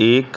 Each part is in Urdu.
1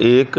1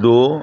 2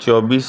24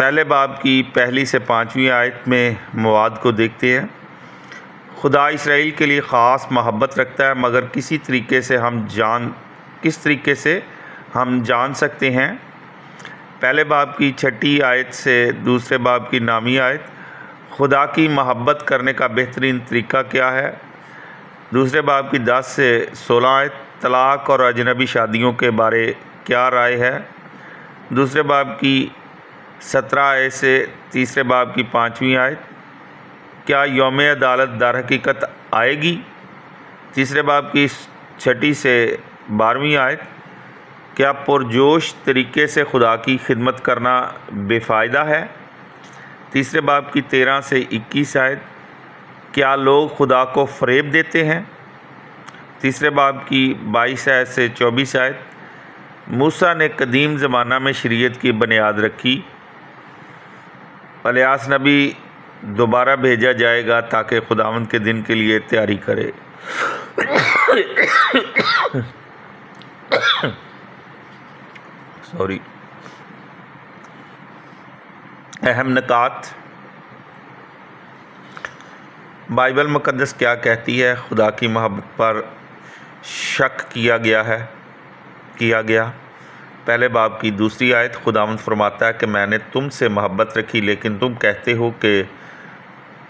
پہلے باب کی پہلی سے 5ویں آیت میں مواد کو دیکھتے ہیں۔ خدا اسرائیل کے لیے خاص محبت رکھتا ہے، مگر کس طریقے سے ہم جان سکتے ہیں؟ پہلے باب کی 6 آیت سے دوسرے باب کی 9 آیت، خدا کی محبت کرنے کا بہترین طریقہ کیا ہے؟ دوسرے باب کی 10 سے 16 آیت، طلاق اور اجنبی شادیوں کے بارے کیا رائے ہے؟ دوسرے باب کی 17 آیت سے تیسرے باب کی 5ویں آیت، کیا یوم عدالت در حقیقت آئے گی؟ تیسرے باب کی 6 سے 12ویں آیت، کیا پرجوش طریقے سے خدا کی خدمت کرنا بے فائدہ ہے؟ تیسرے باب کی 13 سے 21 آیت، کیا لوگ خدا کو فریب دیتے ہیں؟ تیسرے باب کی 22 آیت سے 24 آیت، موسیٰ نے قدیم زمانہ میں شریعت کی بنیاد رکھی، الیاس نبی دوبارہ بھیجا جائے گا تاکہ خداوند کے دن کے لیے تیاری کرے۔ اہم نکات۔ بائبل مقدس کیا کہتی ہے؟ خدا کی محبت پر شک کیا گیا۔ پہلے باب کی 2 آیت، خداوند فرماتا ہے کہ میں نے تم سے محبت رکھی، لیکن تم کہتے ہو کہ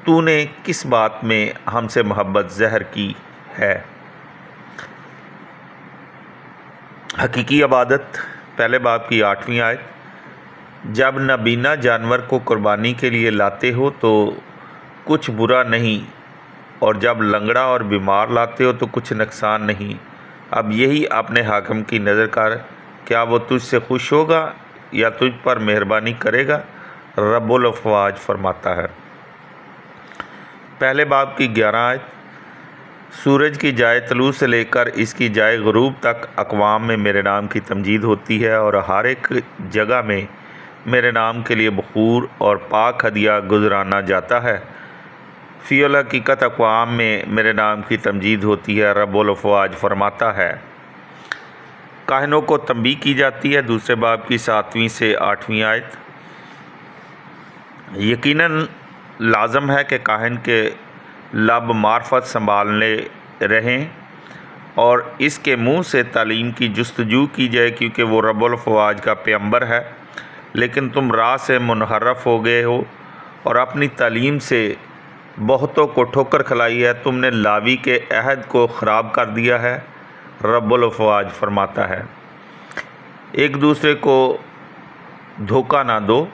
تو نے کس بات میں ہم سے محبت ظاہر کی ہے؟ حقیقی عبادت۔ پہلے باب کی 8ویں آیت، جب نابینا جانور کو قربانی کے لیے لاتے ہو تو کچھ برا نہیں، اور جب لنگڑا اور بیمار لاتے ہو تو کچھ نقصان نہیں۔ اب یہی اپنے حاکم کی نظر کر، کیا وہ تجھ سے خوش ہوگا یا تجھ پر مہربانی کرے گا؟ رب الافواج فرماتا ہے۔ پہلے باب کی 11 آیت، سورج کی جائے طلوع سے لے کر اس کی جائے غروب تک اقوام میں میرے نام کی تمجید ہوتی ہے، اور ہر ایک جگہ میں میرے نام کے لیے بخور اور پاک ہدیہ گزرانا جاتا ہے۔ فی الحقیقت اقوام میں میرے نام کی تمجید ہوتی ہے، رب الافواج فرماتا ہے۔ کاہنوں کو تنبیہ کی جاتی ہے۔ دوسرے باب کی 7ویں سے 8ویں آیت، یقیناً لازم ہے کہ کاہن کے لب معرفت سنبھالنے رہیں اور اس کے منہ سے تعلیم کی جستجو کی جائے، کیونکہ وہ رب الافواج کا پیغمبر ہے۔ لیکن تم راہ سے منحرف ہو گئے ہو اور اپنی تعلیم سے بہتوں کو ٹھوکر کھلائی ہے، تم نے لاوی کے عہد کو خراب کر دیا ہے، رب الافواج فرماتا ہے۔ ایک دوسرے کو دھوکہ نہ دو۔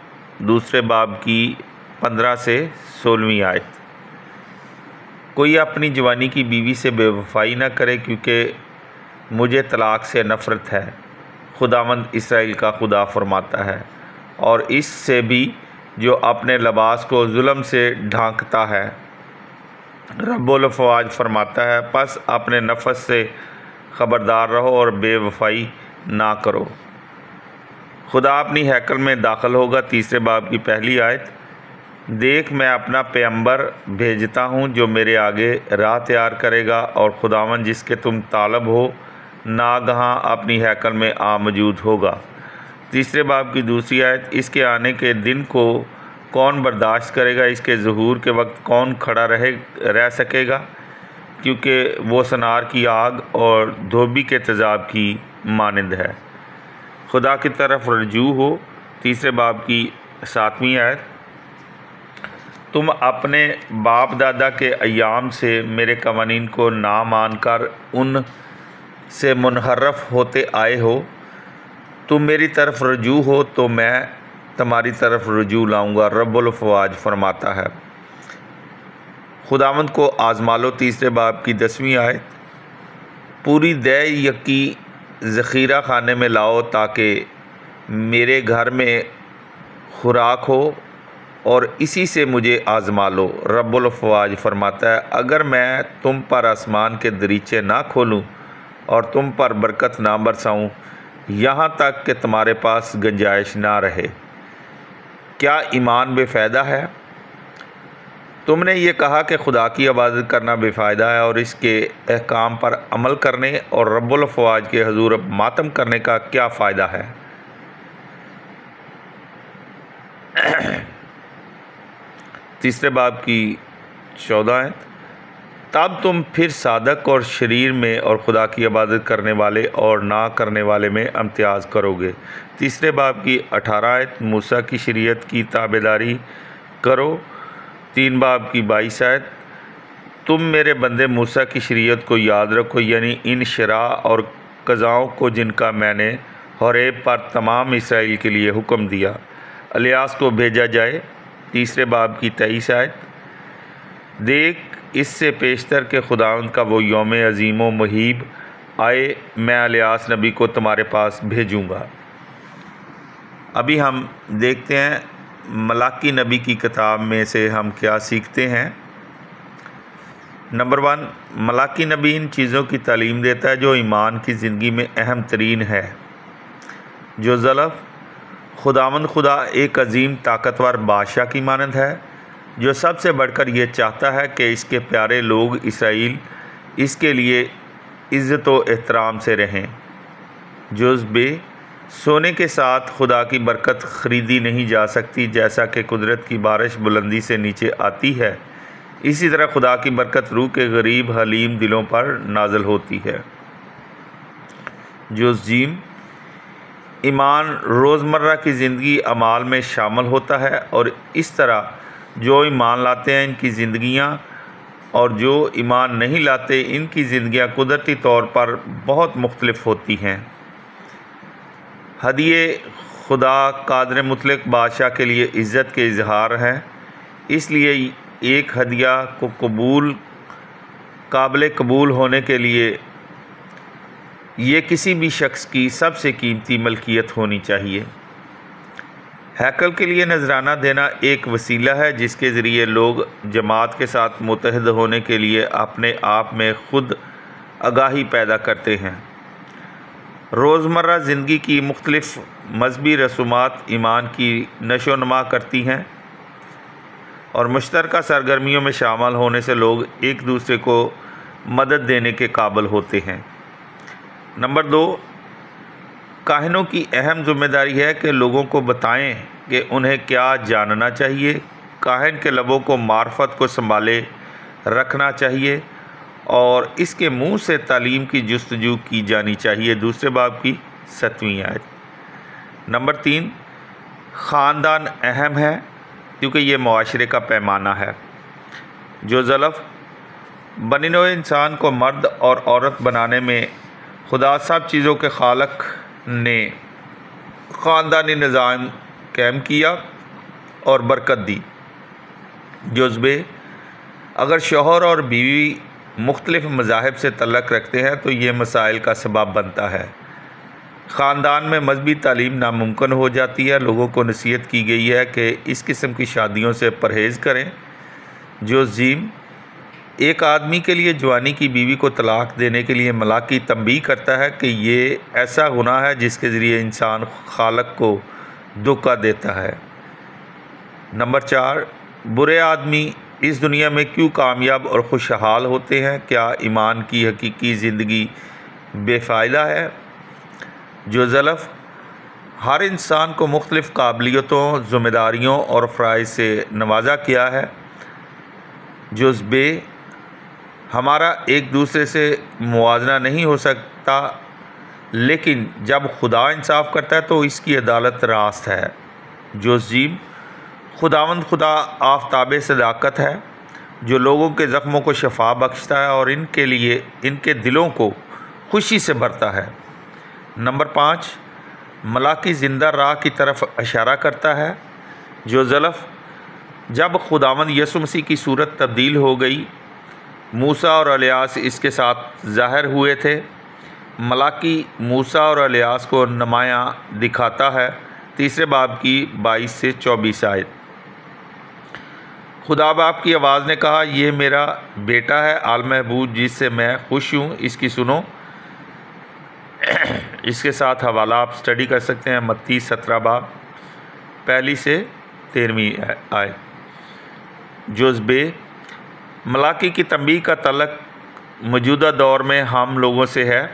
دوسرے باب کی 15 سے 16ویں آیت، کوئی اپنی جوانی کی بیوی سے بے وفائی نہ کرے، کیونکہ مجھے طلاق سے نفرت ہے، خداوند اسرائیل کا خدا فرماتا ہے، اور اس سے بھی جو اپنے لباس کو ظلم سے ڈھانکتا ہے، رب الافواج فرماتا ہے۔ پس اپنے نفس سے خبردار رہو اور بے وفائی نہ کرو۔ خدا اپنی ہیکل میں داخل ہوگا۔ تیسرے باب کی 1 آیت، دیکھ میں اپنا پیغمبر بھیجتا ہوں جو میرے آگے راہ تیار کرے گا، اور خداوند جس کے تم طالب ہو ناگہاں اپنی ہیکل میں موجود ہوگا۔ تیسرے باب کی 2 آیت، اس کے آنے کے دن کو کون برداشت کرے گا؟ اس کے ظہور کے وقت کون کھڑا رہ سکے گا؟ کیونکہ وہ سنار کی آگ اور دھوبی کے تیزاب کی مانند ہے۔ خدا کی طرف رجوع ہو۔ تیسرے باب کی 7ویں آیت، تم اپنے باپ دادا کے ایام سے میرے قوانین کو نہ مان کر ان سے منحرف ہوتے آئے ہو۔ تم میری طرف رجوع ہو تو میں تمہاری طرف رجوع لاؤں گا، رب الافواج فرماتا ہے۔ خداوند کو آزما لو۔ تیسرے باب کی 10ویں آیت، پوری دے یکی ذخیرہ خانے میں لاؤ تاکہ میرے گھر میں خوراک ہو، اور اسی سے مجھے آزما لو، رب الافواج فرماتا ہے۔ اگر میں تم پر آسمان کے دریچے نہ کھولوں اور تم پر برکت نہ برساؤں، یہاں تک کہ تمہارے پاس گنجائش نہ رہے، کیا ایمان بے فائدہ ہے؟ تم نے یہ کہا کہ خدا کی عبادت کرنا بے فائدہ ہے اور اس کے احکام پر عمل کرنے اور رب الافواج کے حضور ماتم کرنے کا کیا فائدہ ہے؟ تیسرے باب کی 14 آیت۔ تب تم پھر صادق اور شریر میں اور خدا کی عبادت کرنے والے اور نہ کرنے والے میں امتیاز کرو گے۔ تیسرے باب کی 18 آیت۔ موسیٰ کی شریعت کی تابعداری کرو۔ 3 باب کی 22 آیت۔ تم میرے بندے موسیٰ کی شریعت کو یاد رکھو، یعنی ان شرع اور قضاؤں کو جن کا میں نے حریب پر تمام اسرائیل کے لیے حکم دیا۔ الیاس کو بھیجا جائے۔ تیسرے باب کی 23 آیت۔ دیکھ اس سے پیشتر کہ خداوند کا وہ یوم عظیم و مہیب آئے، میں الیاس نبی کو تمہارے پاس بھیجوں گا۔ ابھی ہم دیکھتے ہیں ملاکی نبی کی کتاب میں سے ہم کیا سیکھتے ہیں۔ نمبر 1، ملاکی نبی ان چیزوں کی تعلیم دیتا ہے جو ایمان کی زندگی میں اہم ترین ہے۔ جو ضلف خداوند خدا ایک عظیم طاقتور بادشاہ کی مانند ہے، جو سب سے بڑھ کر یہ چاہتا ہے کہ اس کے پیارے لوگ اسرائیل اس کے لیے عزت و احترام سے رہیں۔ جز بے سونے کے ساتھ خدا کی برکت خریدی نہیں جا سکتی، جیسا کہ قدرت کی بارش بلندی سے نیچے آتی ہے، اسی طرح خدا کی برکت روح کے غریب حلیم دلوں پر نازل ہوتی ہے۔ جز جیم ایمان روزمرہ کی زندگی اعمال میں شامل ہوتا ہے، اور اس طرح جو ایمان لاتے ہیں ان کی زندگیاں اور جو ایمان نہیں لاتے ان کی زندگیاں قدرتی طور پر بہت مختلف ہوتی ہیں۔ ہدیے خدا قادر مطلق بادشاہ کے لیے عزت کے اظہار ہیں، اس لیے ایک ہدیہ کو قابل قبول ہونے کے لیے یہ کسی بھی شخص کی سب سے قیمتی ملکیت ہونی چاہیے۔ ہیکل کے لیے نذرانہ دینا ایک وسیلہ ہے جس کے ذریعے لوگ جماعت کے ساتھ متحد ہونے کے لیے اپنے آپ میں خود آگاہی پیدا کرتے ہیں۔ روزمرہ زندگی کی مختلف مذہبی رسومات ایمان کی نشو و نما کرتی ہیں، اور مشترکہ سرگرمیوں میں شامل ہونے سے لوگ ایک دوسرے کو مدد دینے کے قابل ہوتے ہیں۔ نمبر 2، کاہنوں کی اہم ذمہ داری ہے کہ لوگوں کو بتائیں کہ انہیں کیا جاننا چاہیے۔ کاہن کے لبوں کو معرفت کو سنبھالے رکھنا چاہیے اور اس کے منہ سے تعلیم کی جستجو کی جانی چاہیے۔ دوسرے باب کی 7ویں آیت۔ نمبر 3، خاندان اہم ہے کیونکہ یہ معاشرے کا پیمانہ ہے۔ جو ضلف بنی نوع انسان کو مرد اور عورت بنانے میں خدا سب چیزوں کے خالق نے خاندانی نظام قائم کیا اور برکت دی۔ جذبے اگر شوہر اور بیوی مختلف مذاہب سے تعلق رکھتے ہیں تو یہ مسائل کا سبب بنتا ہے۔ خاندان میں مذہبی تعلیم ناممکن ہو جاتی ہے۔ لوگوں کو نصیحت کی گئی ہے کہ اس قسم کی شادیوں سے پرہیز کریں۔ جو زیم ایک آدمی کے لیے جوانی کی بیوی کو طلاق دینے کے لیے ملاکی تنبیہ کرتا ہے کہ یہ ایسا گناہ ہے جس کے ذریعے انسان خالق کو دھوکہ دیتا ہے۔ نمبر 4، برے آدمی اس دنیا میں کیوں کامیاب اور خوشحال ہوتے ہیں؟ کیا ایمان کی حقیقی زندگی بے فائدہ ہے؟ جو ضلف ہر انسان کو مختلف قابلیتوں، ذمہ داریوں اور فرائض سے نوازا کیا ہے۔ جز بے ہمارا ایک دوسرے سے موازنہ نہیں ہو سکتا، لیکن جب خدا انصاف کرتا ہے تو اس کی عدالت راست ہے۔ جو جیم خداوند خدا آفتاب صداقت ہے جو لوگوں کے زخموں کو شفا بخشتا ہے اور ان کے لیے ان کے دلوں کو خوشی سے بھرتا ہے۔ نمبر 5، ملاکی زندہ راہ کی طرف اشارہ کرتا ہے۔ جو ضلف جب خداوند یسوع مسیح کی صورت تبدیل ہو گئی، موسیٰ اور الیاس اس کے ساتھ ظاہر ہوئے تھے۔ ملاکی موسیٰ اور الیاس کو نمایاں دکھاتا ہے۔ تیسرے باب کی 22 سے 24 آیت۔ خدا باپ کی آواز نے کہا، یہ میرا بیٹا ہے المحبوب جس سے میں خوش ہوں، اس کی سنو۔ اس کے ساتھ حوالہ آپ سٹڈی کر سکتے ہیں، متی 17 باب 1 سے 13 آیت۔ جز بے ملاکی کی تنبیہ کا تعلق موجودہ دور میں ہم لوگوں سے ہے۔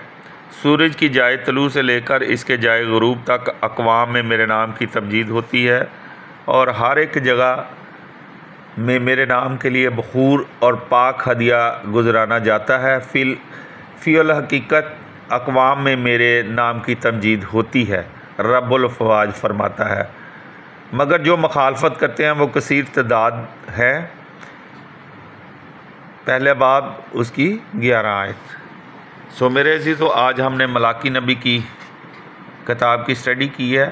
سورج کی جائے طلوع سے لے کر اس کے جائے غروب تک اقوام میں میرے نام کی تمجید ہوتی ہے، اور ہر ایک جگہ میں میرے نام کے لیے بخور اور پاک ہدیہ گزرانا جاتا ہے، فی الحقیقت اقوام میں میرے نام کی تمجید ہوتی ہے، رب الافواج فرماتا ہے، مگر جو مخالفت کرتے ہیں وہ کثیر تعداد ہے۔ پہلے باب اس کی 11 آیت۔ میرے عزیزو، آج ہم نے ملاکی نبی کی کتاب کی اسٹڈی کی ہے۔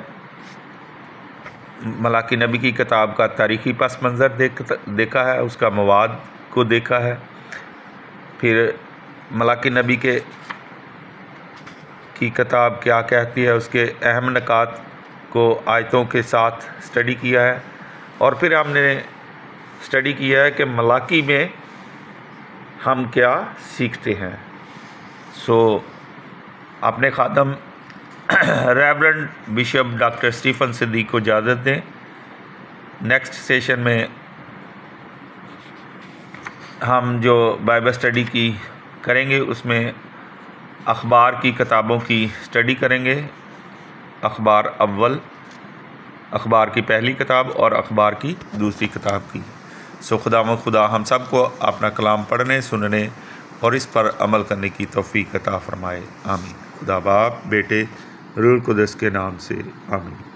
ملاکی نبی کی کتاب کا تاریخی پس منظر دیکھا ہے، اس کا مواد کو دیکھا ہے، پھر ملاکی نبی کی کتاب کیا کہتی ہے، اس کے اہم نکات کو آیتوں کے ساتھ اسٹڈی کیا ہے، اور پھر ہم نے اسٹڈی کیا ہے کہ ملاکی میں ہم کیا سیکھتے ہیں۔ اپنے خادم ریورنڈ بشپ ڈاکٹر اسٹیفن صدیق کو اجازت دیں۔ نیکسٹ سیشن میں ہم جو بائبل اسٹڈی کی کریں گے اس میں اخبار کی کتابوں کی اسٹڈی کریں گے، اخبار اول، اخبار کی پہلی کتاب اور اخبار کی دوسری کتاب کی۔ خدا ہم سب کو اپنا کلام پڑھنے، سننے اور اس پر عمل کرنے کی توفیق عطا فرمائے، آمین۔ خدا باپ، بیٹے، روح القدس کے نام سے آمین۔